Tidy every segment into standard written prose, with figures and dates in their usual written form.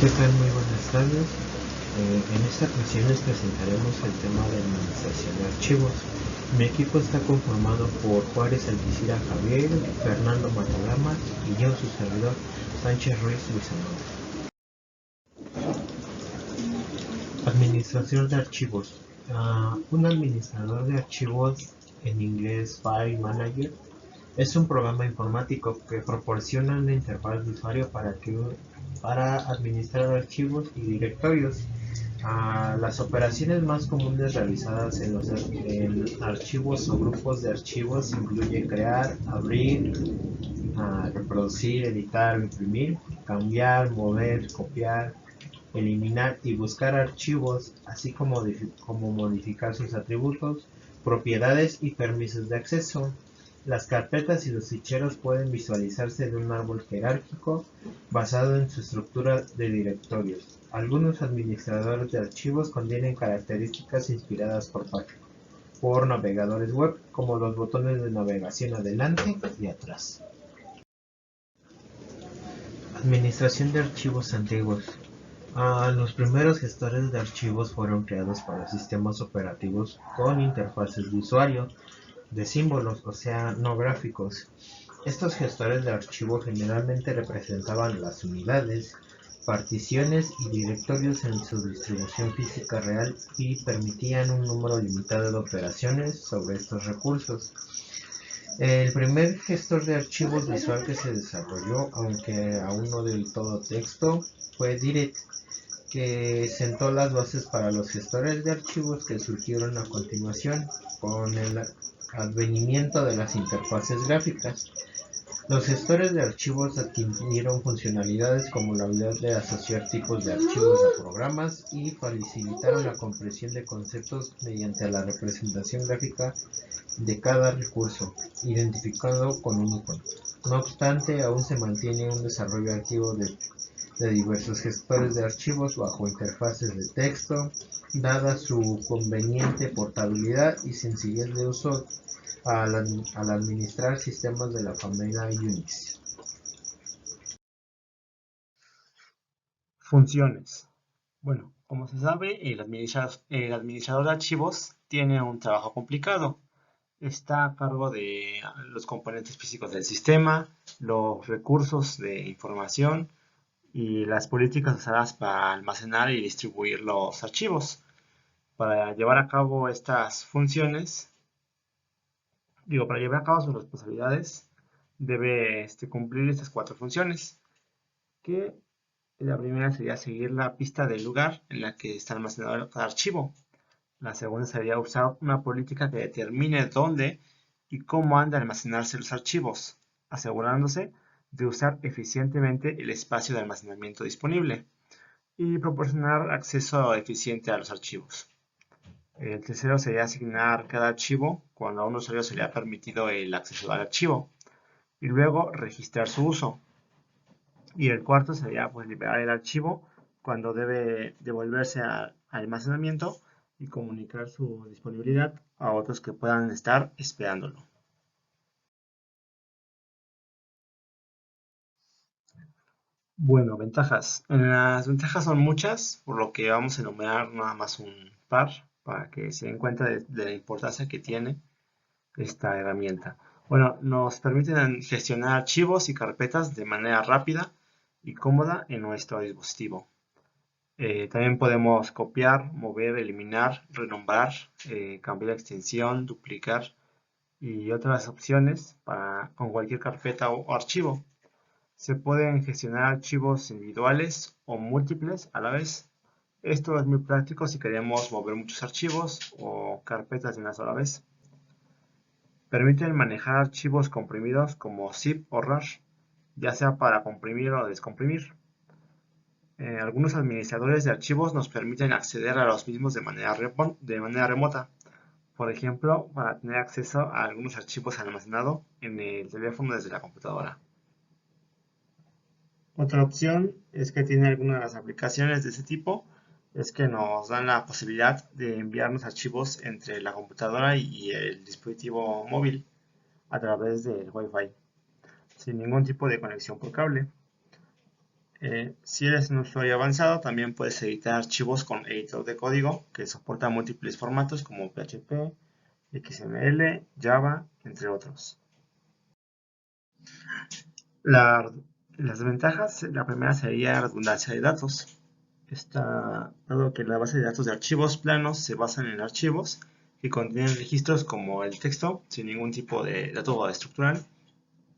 ¿Qué tal? Muy buenas tardes. En esta ocasión les presentaremos el tema de administración de archivos. Mi equipo está conformado por Juárez Alquicira Javier, Fernando Matalamas y yo, su servidor, Sánchez Ruiz Luis Amado. Administración de archivos. Un administrador de archivos, en inglés File Manager, es un programa informático que proporciona una interfaz de usuario para administrar archivos y directorios. Las operaciones más comunes realizadas en archivos o grupos de archivos incluyen crear, abrir, reproducir, editar o imprimir, cambiar, mover, copiar, eliminar y buscar archivos, así como modificar sus atributos, propiedades y permisos de acceso. Las carpetas y los ficheros pueden visualizarse en un árbol jerárquico basado en su estructura de directorios. Algunos administradores de archivos contienen características inspiradas por navegadores web, como los botones de navegación adelante y atrás. Administración de archivos antiguos. Los primeros gestores de archivos fueron creados para sistemas operativos con interfaces de usuario, de símbolos, o sea, no gráficos. Estos gestores de archivo generalmente representaban las unidades, particiones y directorios en su distribución física real y permitían un número limitado de operaciones sobre estos recursos. El primer gestor de archivos visual que se desarrolló, aunque aún no del todo texto, fue Direct, que sentó las bases para los gestores de archivos que surgieron a continuación con el advenimiento de las interfaces gráficas. Los gestores de archivos adquirieron funcionalidades como la habilidad de asociar tipos de archivos a programas y facilitaron la comprensión de conceptos mediante la representación gráfica de cada recurso, identificado con un icono. No obstante, aún se mantiene un desarrollo activo de diversos gestores de archivos bajo interfaces de texto, dada su conveniente portabilidad y sencillez de uso al administrar sistemas de la familia Unix. Funciones. Bueno, como se sabe, el administrador de archivos tiene un trabajo complicado. Está a cargo de los componentes físicos del sistema, los recursos de información y las políticas usadas para almacenar y distribuir los archivos. Para llevar a cabo estas funciones, para llevar a cabo sus responsabilidades, debe cumplir estas 4 funciones, que la primera sería seguir la pista del lugar en la que está almacenado el archivo. La segunda sería usar una política que determine dónde y cómo han de almacenarse los archivos, asegurándose de usar eficientemente el espacio de almacenamiento disponible y proporcionar acceso eficiente a los archivos. El tercero sería asignar cada archivo cuando a un usuario se le ha permitido el acceso al archivo y luego registrar su uso. Y el cuarto sería liberar el archivo cuando debe devolverse al almacenamiento y comunicar su disponibilidad a otros que puedan estar esperándolo. Bueno, ventajas. Las ventajas son muchas, por lo que vamos a enumerar nada más un par para que se den cuenta de la importancia que tiene esta herramienta. Bueno, nos permiten gestionar archivos y carpetas de manera rápida y cómoda en nuestro dispositivo. También podemos copiar, mover, eliminar, renombrar, cambiar la extensión, duplicar y otras opciones con cualquier carpeta o archivo. Se pueden gestionar archivos individuales o múltiples a la vez. Esto es muy práctico si queremos mover muchos archivos o carpetas de una sola vez. Permiten manejar archivos comprimidos como zip o RAR, ya sea para comprimir o descomprimir. Algunos administradores de archivos nos permiten acceder a los mismos de manera remota. Por ejemplo, para tener acceso a algunos archivos almacenados en el teléfono desde la computadora. Otra opción es que tiene algunas de las aplicaciones de ese tipo, es que nos dan la posibilidad de enviarnos archivos entre la computadora y el dispositivo móvil a través del Wi-Fi, sin ningún tipo de conexión por cable. Si eres un usuario avanzado, también puedes editar archivos con editor de código que soporta múltiples formatos como PHP, XML, Java, entre otros. Las ventajas, la primera sería redundancia de datos. Dado que la base de datos de archivos planos se basan en archivos que contienen registros como el texto, sin ningún tipo de dato estructural,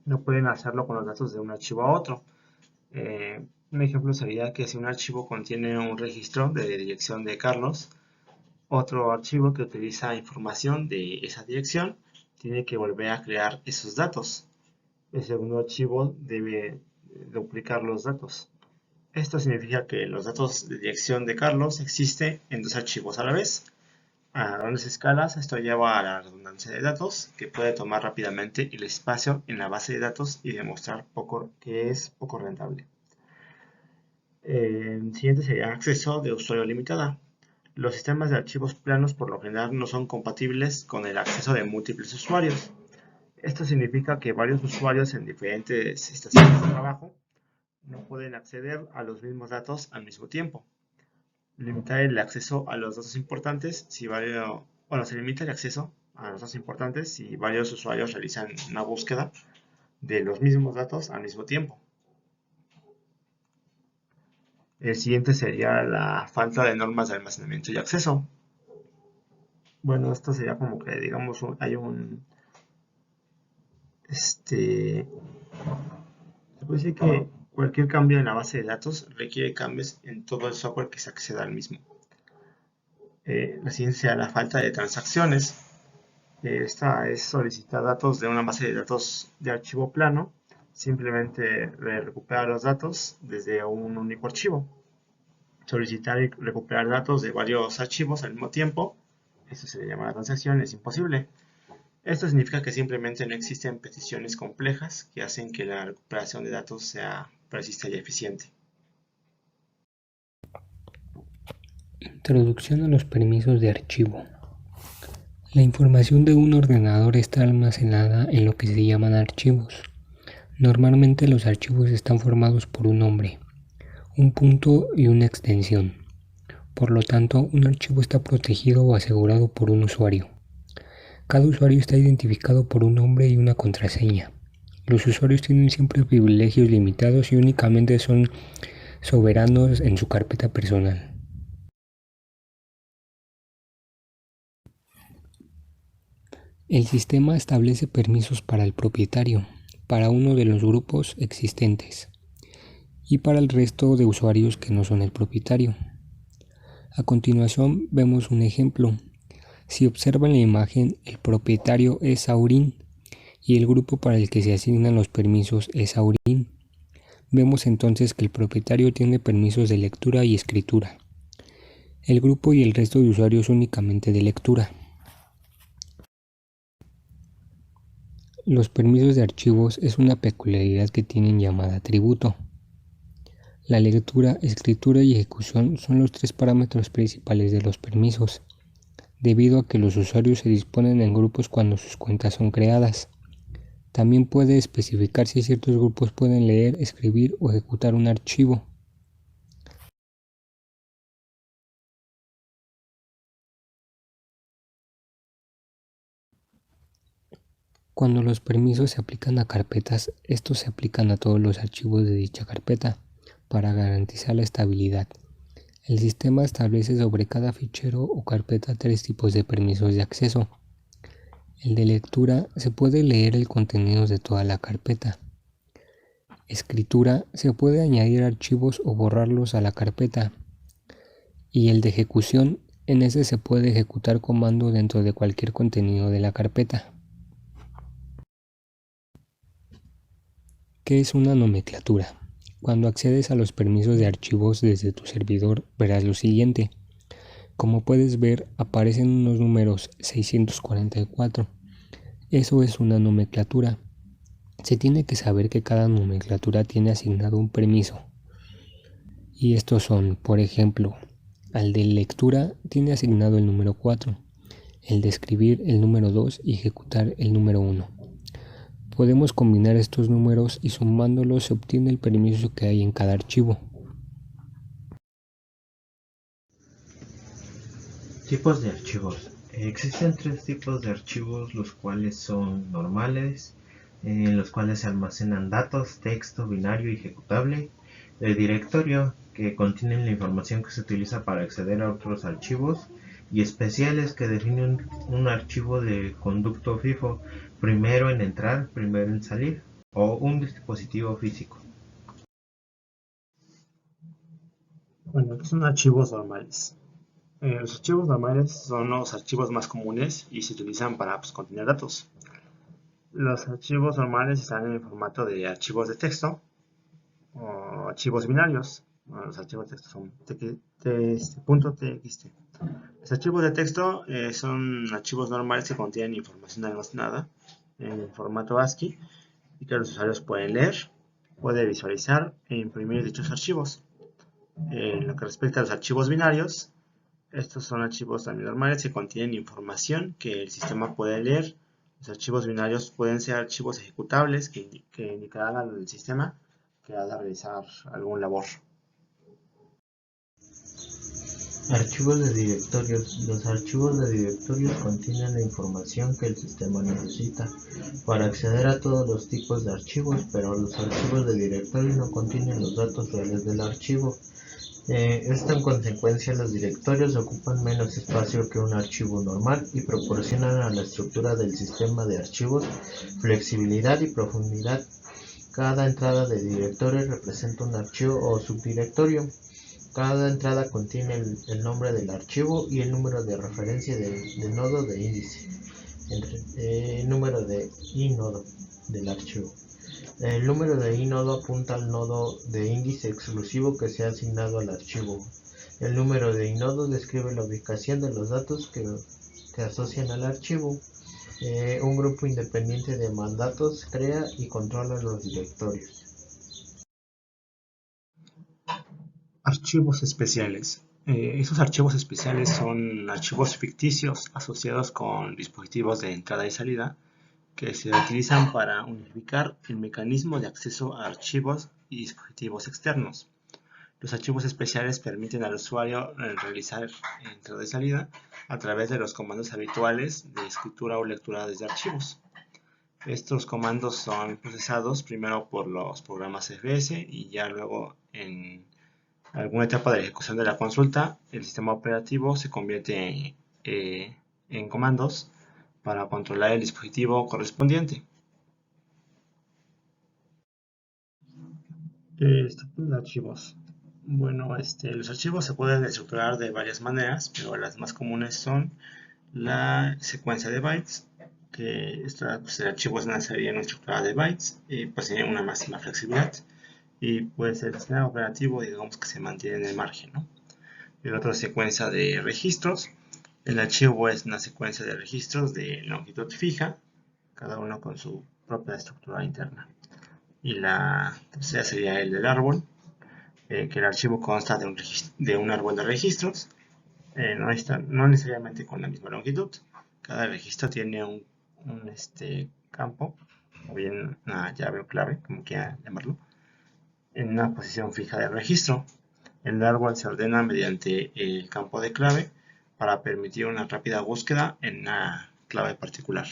no pueden hacerlo con los datos de un archivo a otro. Un ejemplo sería que si un archivo contiene un registro de dirección de Carlos, otro archivo que utiliza información de esa dirección tiene que volver a crear esos datos. El segundo archivo debe duplicar los datos. Esto significa que los datos de dirección de Carlos existen en dos archivos a la vez. A grandes escalas, esto lleva a la redundancia de datos, que puede tomar rápidamente el espacio en la base de datos y demostrar que es poco rentable. El siguiente sería acceso de usuario limitada. Los sistemas de archivos planos por lo general no son compatibles con el acceso de múltiples usuarios. Esto significa que varios usuarios en diferentes estaciones de trabajo no pueden acceder a los mismos datos al mismo tiempo. Limitar el acceso a los datos importantes se limita el acceso a los datos importantes si varios usuarios realizan una búsqueda de los mismos datos al mismo tiempo. El siguiente sería la falta de normas de almacenamiento y acceso. Bueno, esto sería como que, digamos, se puede decir que cualquier cambio en la base de datos requiere cambios en todo el software que se acceda al mismo. La siguiente sería la falta de transacciones. Esta es solicitar datos de una base de datos de archivo plano, simplemente recuperar los datos desde un único archivo. Solicitar y recuperar datos de varios archivos al mismo tiempo, eso se le llama la transacción, es imposible. Esto significa que simplemente no existen peticiones complejas que hacen que la recuperación de datos sea precisa y eficiente. Introducción a los permisos de archivo. La información de un ordenador está almacenada en lo que se llaman archivos. Normalmente los archivos están formados por un nombre, un punto y una extensión. Por lo tanto, un archivo está protegido o asegurado por un usuario. Cada usuario está identificado por un nombre y una contraseña. Los usuarios tienen siempre privilegios limitados y únicamente son soberanos en su carpeta personal. El sistema establece permisos para el propietario, para uno de los grupos existentes, y para el resto de usuarios que no son el propietario. A continuación vemos un ejemplo. Si observan la imagen, el propietario es Saurín y el grupo para el que se asignan los permisos es Saurín. Vemos entonces que el propietario tiene permisos de lectura y escritura. El grupo y el resto de usuarios únicamente de lectura. Los permisos de archivos es una peculiaridad que tienen llamada atributo. La lectura, escritura y ejecución son los tres parámetros principales de los permisos, debido a que los usuarios se disponen en grupos cuando sus cuentas son creadas. También puede especificar si ciertos grupos pueden leer, escribir o ejecutar un archivo. Cuando los permisos se aplican a carpetas, estos se aplican a todos los archivos de dicha carpeta, para garantizar la estabilidad. El sistema establece sobre cada fichero o carpeta tres tipos de permisos de acceso. El de lectura se puede leer el contenido de toda la carpeta. Escritura se puede añadir archivos o borrarlos a la carpeta. Y el de ejecución, en ese se puede ejecutar comando dentro de cualquier contenido de la carpeta. ¿Qué es una nomenclatura? Cuando accedes a los permisos de archivos desde tu servidor, verás lo siguiente. Como puedes ver, aparecen unos números 644. Eso es una nomenclatura. Se tiene que saber que cada nomenclatura tiene asignado un permiso. Y estos son, por ejemplo, al de lectura tiene asignado el número 4, el de escribir el número 2 y ejecutar el número 1. Podemos combinar estos números y sumándolos se obtiene el permiso que hay en cada archivo. Tipos de archivos. Existen tres tipos de archivos, los cuales son normales, en los cuales se almacenan datos, texto, binario y ejecutable. El directorio, que contienen la información que se utiliza para acceder a otros archivos. Y especiales, que definen un archivo de conducto FIFO, primero en entrar, primero en salir, o un dispositivo físico. Bueno, ¿qué son archivos normales? Los archivos normales son los archivos más comunes y se utilizan para contener datos. Los archivos normales están en el formato de archivos de texto o archivos binarios. Bueno, los archivos de texto son .txt. Los archivos de texto son archivos normales que contienen información almacenada en formato ASCII y que los usuarios pueden leer, pueden visualizar e imprimir dichos archivos. En lo que respecta a los archivos binarios, estos son archivos también normales que contienen información que el sistema puede leer. Los archivos binarios pueden ser archivos ejecutables que indicarán al sistema que ha de realizar algún labor. Archivos de directorios. Los archivos de directorios contienen la información que el sistema necesita para acceder a todos los tipos de archivos, pero los archivos de directorio no contienen los datos reales del archivo. Esto en consecuencia, los directorios ocupan menos espacio que un archivo normal y proporcionan a la estructura del sistema de archivos flexibilidad y profundidad. Cada entrada de directorio representa un archivo o subdirectorio. Cada entrada contiene el nombre del archivo y el número de referencia de nodo de índice, número de inodo del archivo. El número de inodo apunta al nodo de índice exclusivo que se ha asignado al archivo. El número de inodo describe la ubicación de los datos que asocian al archivo. Un grupo independiente de mandatos crea y controla los directorios. Archivos especiales. Esos archivos especiales son archivos ficticios asociados con dispositivos de entrada y salida que se utilizan para unificar el mecanismo de acceso a archivos y dispositivos externos. Los archivos especiales permiten al usuario realizar entrada y salida a través de los comandos habituales de escritura o lectura desde archivos. Estos comandos son procesados primero por los programas FS y ya luego en alguna etapa de la ejecución de la consulta, el sistema operativo se convierte en comandos para controlar el dispositivo correspondiente. Estructura de archivos. Bueno, los archivos se pueden estructurar de varias maneras, pero las más comunes son la secuencia de bytes, que el archivo es una serie no estructurada de bytes y pues tiene una máxima flexibilidad. Y pues el sistema operativo, digamos que se mantiene en el margen, ¿no? Y la otra secuencia de registros. El archivo es una secuencia de registros de longitud fija, cada uno con su propia estructura interna. Y la tercera sería el del árbol, que el archivo consta de un árbol de registros, no necesariamente con la misma longitud. Cada registro tiene un campo, o bien una llave o clave, como quiera llamarlo, en una posición fija del registro. El árbol se ordena mediante el campo de clave para permitir una rápida búsqueda en una clave particular.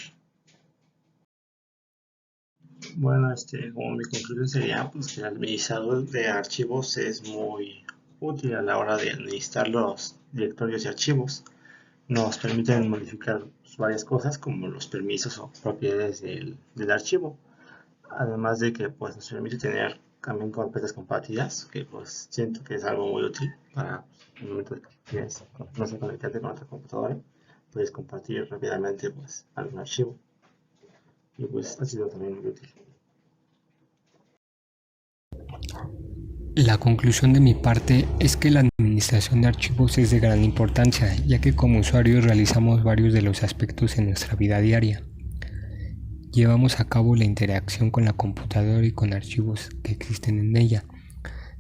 Bueno, como mi conclusión sería pues, que el administrador de archivos es muy útil a la hora de administrar los directorios y archivos. Nos permiten modificar varias cosas como los permisos o propiedades del archivo. Además de que pues, nos permite tener también carpetas compartidas, que pues siento que es algo muy útil para el momento de que quieres, no sé, conectarte con otra computadora, puedes compartir rápidamente pues algún archivo. Y pues ha sido también muy útil. La conclusión de mi parte es que la administración de archivos es de gran importancia, ya que como usuarios realizamos varios de los aspectos en nuestra vida diaria. Llevamos a cabo la interacción con la computadora y con archivos que existen en ella,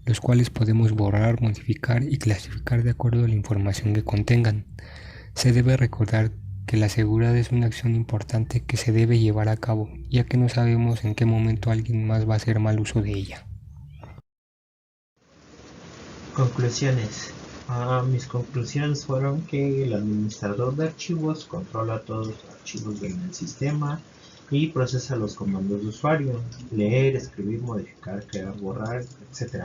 los cuales podemos borrar, modificar y clasificar de acuerdo a la información que contengan. Se debe recordar que la seguridad es una acción importante que se debe llevar a cabo, ya que no sabemos en qué momento alguien más va a hacer mal uso de ella. Conclusiones. Mis conclusiones fueron que el administrador de archivos controla todos los archivos del sistema y procesa los comandos de usuario: leer, escribir, modificar, crear, borrar, etc.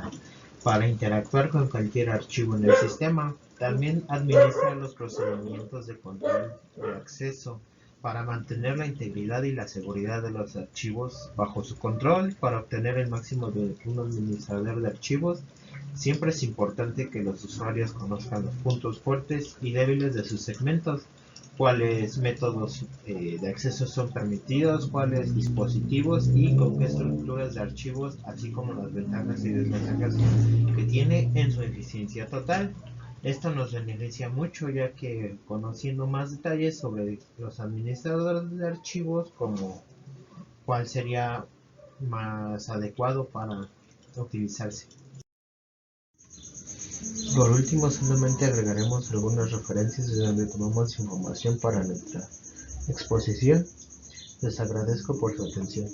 Para interactuar con cualquier archivo en el sistema. También administra los procedimientos de control de acceso para mantener la integridad y la seguridad de los archivos bajo su control. Para obtener el máximo de un administrador de archivos, siempre es importante que los usuarios conozcan los puntos fuertes y débiles de sus segmentos, cuáles métodos de acceso son permitidos, cuáles dispositivos y con qué estructuras de archivos, así como las ventajas y desventajas que tiene en su eficiencia total. Esto nos beneficia mucho, ya que conociendo más detalles sobre los administradores de archivos, como cuál sería más adecuado para utilizarse. Por último, solamente agregaremos algunas referencias de donde tomamos información para nuestra exposición. Les agradezco por su atención.